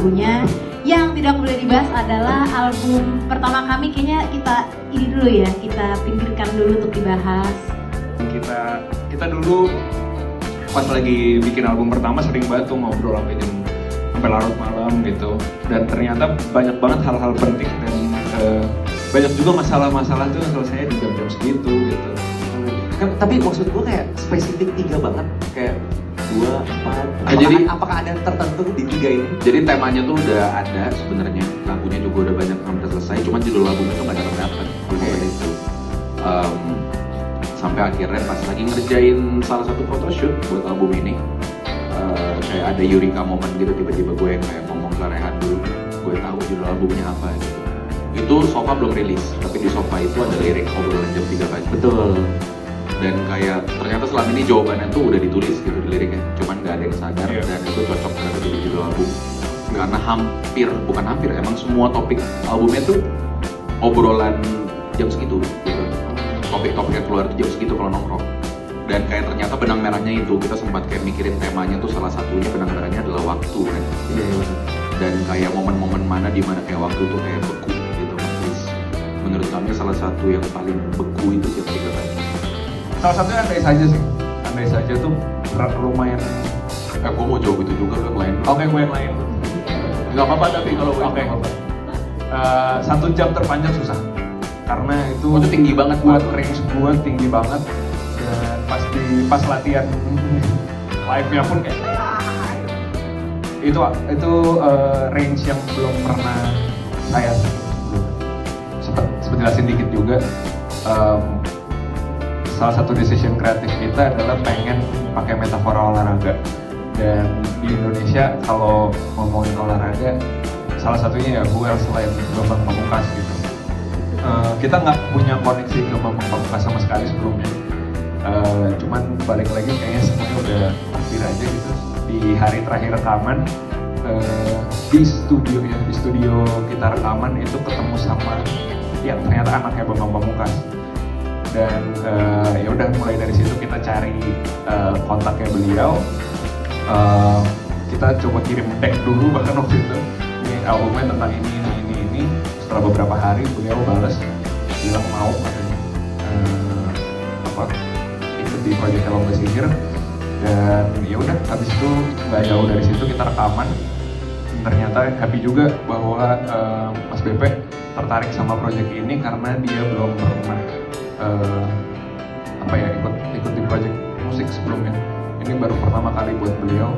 lagunya. Yang tidak boleh dibahas adalah album pertama kami, kayaknya kita ini dulu ya, kita pinggirkan dulu untuk dibahas. Kita dulu pas lagi bikin album pertama sering banget tuh ngobrol sampai larut malam gitu, dan ternyata banyak banget hal-hal penting dan banyak juga masalah-masalah tuh selesai di jam-jam segitu gitu. Tapi maksud gue kayak spesifik 3 banget, kayak 2, 4. Jadi apakah ada tertentu di 3 ini? Jadi temanya tuh udah ada sebenarnya, lagunya juga udah banyak hampir selesai, cuman judul lagunya tuh nggak dapet itu. Sampai akhirnya pas lagi ngerjain salah satu photoshoot buat album ini, kayak ada Eureka moment gitu, tiba-tiba gue yang kayak ngomong ke Rehan dulu, gue tahu judul albumnya apa gitu. Itu Sofa belum rilis, tapi di Sofa itu ada lirik obrolan jam 3 pagi. Betul. Dan kayak ternyata selama ini jawabannya tuh udah ditulis gitu di liriknya, cuman nggak ada yang sadar. Dan itu cocok ternyata jadi judul album, karena bukan hampir, emang semua topik albumnya tuh obrolan jam segitu gitu. Topik-topiknya keluar tuh jam segitu kalau nongkrong. Dan kayak ternyata benang merahnya itu, kita sempat kayak mikirin temanya tuh, salah satunya benang merahnya adalah waktu kan. Dan kayak momen-momen mana di mana kayak waktu tuh kayak beku gitu. Terus menurut kami salah satu yang paling beku itu jam 3 pagi. Salah satunya andai saja sih. Andai saja tuh lumayan. Gue mau jawab itu juga, lu yang lain. Oke, gue yang lain. Nggak apa-apa tapi kalau Oke. 1 jam terpanjang susah. Karena itu tinggi banget buat range gue tinggi banget. Dan pas latihan live-nya pun kayak itu range yang belum pernah saya sebelum jelasin dikit juga. Salah satu decision kreatif kita adalah pengen pakai metafora olahraga, dan di Indonesia kalau ngomongin olahraga salah satunya ya gue selain Bambang Pamungkas gitu. Kita nggak punya koneksi ke Bambang Pamungkas sama sekali sebelumnya. Cuman balik lagi kayaknya semuanya udah takdir aja gitu. Di hari terakhir rekaman di studio kita rekaman itu ketemu sama yang ternyata anaknya Bambang Pamungkas. Dan ya udah mulai dari situ kita cari kontaknya beliau. Kita coba kirim deck dulu bahkan waktu itu, ini albumnya tentang ini. Setelah beberapa hari beliau balas bilang mau katanya ikut di proyek Hello Mbak Sihir. Dan ya udah habis itu nggak jauh dari situ kita rekaman. Ternyata happy juga bahwa Mas Bepe tertarik sama proyek ini karena dia belum pernah ikut di proyek musik sebelumnya. Ini baru pertama kali buat beliau,